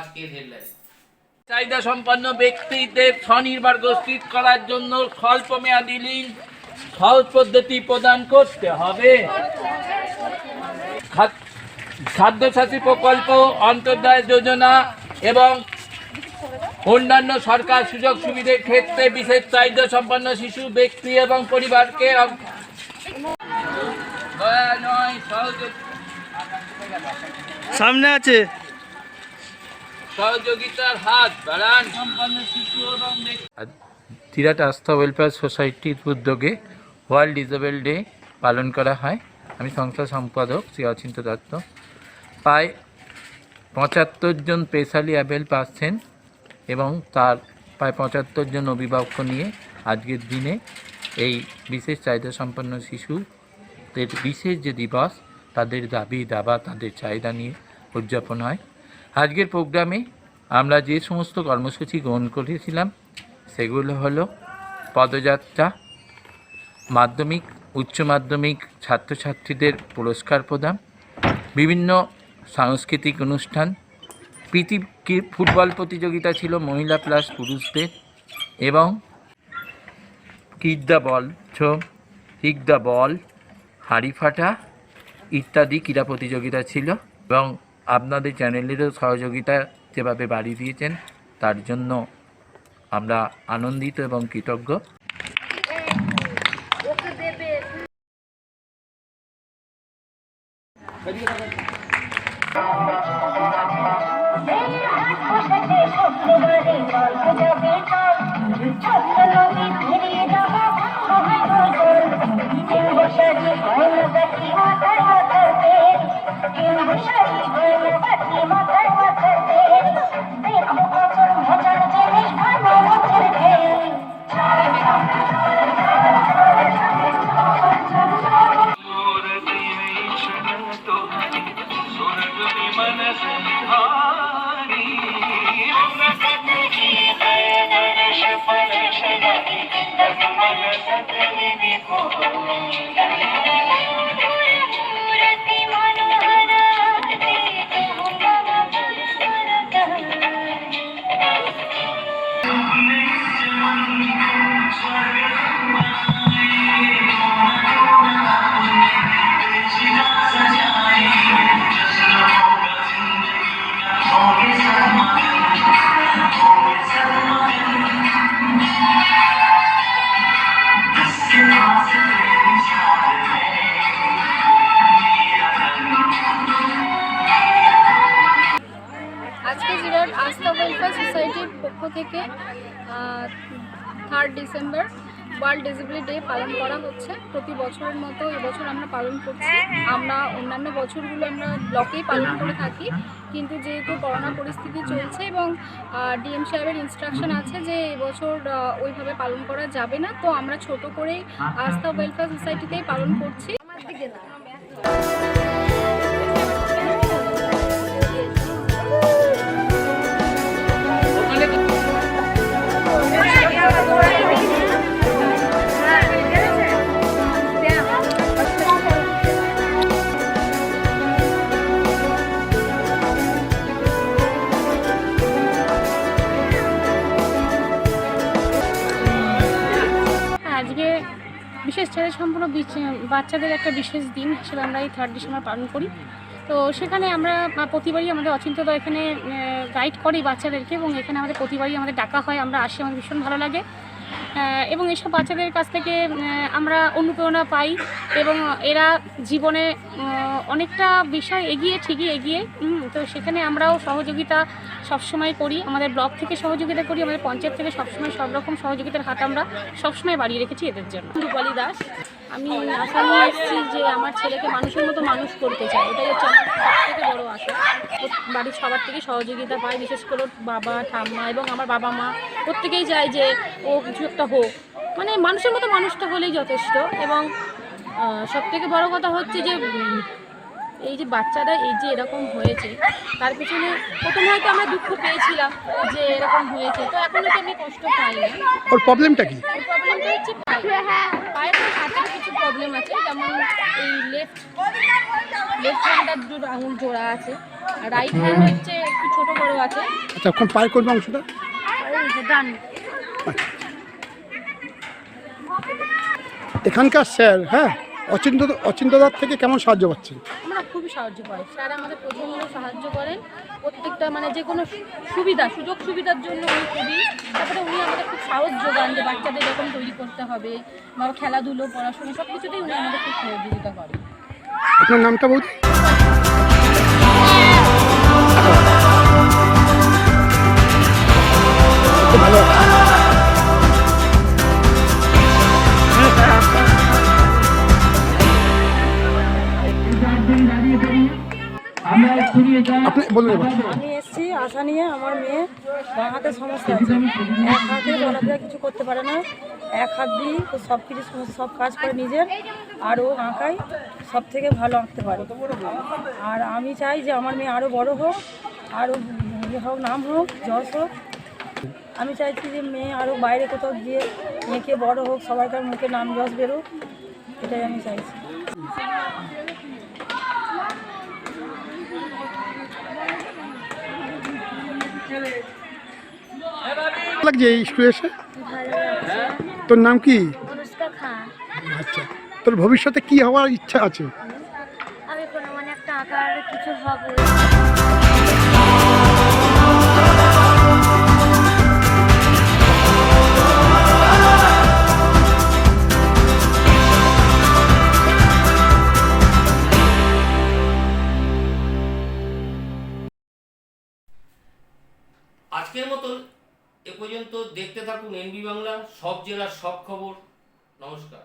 আজকের হেডলাইন। চাহিদা সম্পন্ন ব্যক্তিদের স্বনির্ভর গোষ্ঠী করার জন্য স্বল্প মেয়াদী ঋণ সহজ পদ্ধতি প্রদান করতে হবে। খাদ্যসাথী প্রকল্প, অন্তর্দয় যোজনা এবং অন্যান্য সরকার সুযোগ সুবিধার ক্ষেত্রে বিশেষ চাহিদা সম্পন্ন শিশু ব্যক্তি এবং পরিবারকে সামনে আছে সহযোগিতার হাত বাড়ান। তিরাট আস্থা ওয়েলফেয়ার সোসাইটির উদ্যোগে ওয়ার্ল্ড ডিসেবল ডে পালন করা হয়। আমি সংস্থা সম্পাদক শ্রী অচিন্ত দত্ত। প্রায় ৭৫ জন স্পেশালি অ্যাবেল পাচ্ছেন এবং তার প্রায় ৭৫ জন অভিভাবক নিয়ে আজকের দিনে এই বিশেষ চাহিদা সম্পন্ন শিশুদের বিশেষ যে দিবস, তাদের দাবি দাবা, তাদের চাহিদা নিয়ে উদযাপন হয়। আজকের প্রোগ্রামে আমরা যে সমস্ত কর্মসূচি গ্রহণ করেছিলাম সেগুলো হলো পদযাত্রা, মাধ্যমিক উচ্চ মাধ্যমিক ছাত্রছাত্রীদের পুরস্কার প্রদান, বিভিন্ন সাংস্কৃতিক অনুষ্ঠান, ফুটবল প্রতিযোগিতা ছিল মহিলা প্লাস পুরুষদের, এবং kick the ball throw, kick the ball, হাঁড়ি ফাটা ইত্যাদি ক্রীড়া প্রতিযোগিতা ছিল। এবং আপনাদের চ্যানেলেরও সহযোগিতা যেভাবে বাড়িয়ে দিয়েছেন তার জন্য আমরা আনন্দিত এবং কৃতজ্ঞ। আজকে তিরাট আস্থা ওয়েলফেয়ার সোসাইটির পক্ষ থেকে 3 ডিসেম্বর ওয়ার্ল্ড ডিসেবল ডে পালন করা হচ্ছে। প্রতি বছরের মতো এবছর আমরা পালন করছি। আমরা অন্যান্য বছরগুলো আমরা ব্লকেই পালন করে থাকি, কিন্তু যেহেতু করোনা পরিস্থিতি চলছে এবং ডিএম সাহেবের ইনস্ট্রাকশন আছে যে এবছর ওইভাবে পালন করা যাবে না, তো আমরা ছোট করেই আস্থা ওয়েলফেয়ার সোসাইটিতেই পালন করছি। আজকে বিশেষ চাহিদা সম্পন্ন বাচ্চাদের একটা বিশেষ দিন হিসেবে আমরা এই 3 ডিসেম্বর পালন করি। তো সেখানে আমরা প্রতিবারই আমাদের অচিন্তদা এখানে গাইড করি বাচ্চাদেরকে, এবং এখানে আমাদের প্রতিবারই আমাদের ডাকা হয়, আমরা আসি, আমাদের ভীষণ ভালো লাগে। এবং এসব বাচ্চাদের কাছ থেকে আমরা অনুপ্রেরণা পাই এবং এরা জীবনে অনেকটা বিষয় ঠিকই এগিয়ে। তো সেখানে আমরাও সহযোগিতা সবসময় করি, আমাদের ব্লক থেকে সহযোগিতা করি, আমাদের পঞ্চায়েত থেকে সবসময় সব রকম সহযোগিতার হাত আমরা সবসময় বাড়িয়ে রেখেছি এদের জন্য। রূপালী দাস, আমি আশা নিয়ে এসেছি যে আমার ছেলেকে মানুষের মতো মানুষ করতে চাই, এটাই হচ্ছে আমার সবথেকে বড় আশা। বাড়ির সবার থেকে সহযোগিতা পাই, বিশেষ করে বাবা ঠাম্মা এবং আমার বাবা মা প্রত্যেকেই চায় যে ও কিছু একটা হোক, মানে মানুষের মতো মানুষটা হলেই যথেষ্ট। এবং সবথেকে বড় কথা হচ্ছে যে এই যে বাচ্চারা এই যে এরকম হয়েছে তার পেছনে প্রথমে হয়তো আমরা দুঃখ পেয়েছিলাম যে এরকম হয়েছে, তো এখন তো আমি কষ্ট পাই না। ওর প্রবলেমটা কি? প্রবলেমটা হচ্ছে পায়ের হাতের কিছু প্রবলেম আছে, যেমন এই লেফট হ্যান্ডটার দুটো আঙুল জোড়া আছে, রাইট হ্যান্ড হচ্ছে একটু ছোট বড় আছে। আচ্ছা, ওখানে পায়ের কোন অংশটা? ডান। এখানকার স্যার, হ্যাঁ, অচিন্তদার থেকে কেমন সাহায্য পাচ্ছেন? আমরা খুবই সাহায্য পাই, স্যার আমাদের প্রচণ্ড সাহায্য করেন প্রত্যেকটা, মানে যে কোনো সুযোগ সুবিধার জন্য উনি খুবই, তারপরে উনি আমাদের খুব সাহস যোগান যে বাচ্চাদের এরকম তৈরি করতে হবে বা খেলাধুলো পড়াশোনা সব কিছুতেই উনি আমাদের খুব সহযোগিতা করেন। আপনার নামটা বলুন। ভালো। আপনি বলুন এবার। আমি এসেছি আশা নিয়ে। আমার মেয়ে বাঁ হাতে সমস্যা আছে, এক হাতে চলাফেরা কিছু করতে পারে না, এক হাত দিয়ে ও সব কিছু সব কাজ করে নিজের, আর ও আঁকায় সব থেকে ভালো আঁকতে পারে। আর আমি চাই যে আমার মেয়ে আরও বড় হোক, আরও হোক, নাম হোক, যশ হোক। আমি চাইছি যে মেয়ে আরও বাইরে কোথাও গিয়ে মেয়েকে বড় হোক, সবাইকার মুখে নাম যশ বেরোক, এটাই আমি চাইছি। লাগছে এই স্কুলে এসে? তোর নাম কি? অনুষ্কা খান। আচ্ছা, তোর ভবিষ্যতে কি হওয়ার ইচ্ছা আছে? আমি কোনো মানে একটা আঁকার কিছু হবে। আজকের মতন এ পর্যন্ত। দেখতে থাকুন এনবি বাংলা, সব জেলার সব খবর। নমস্কার।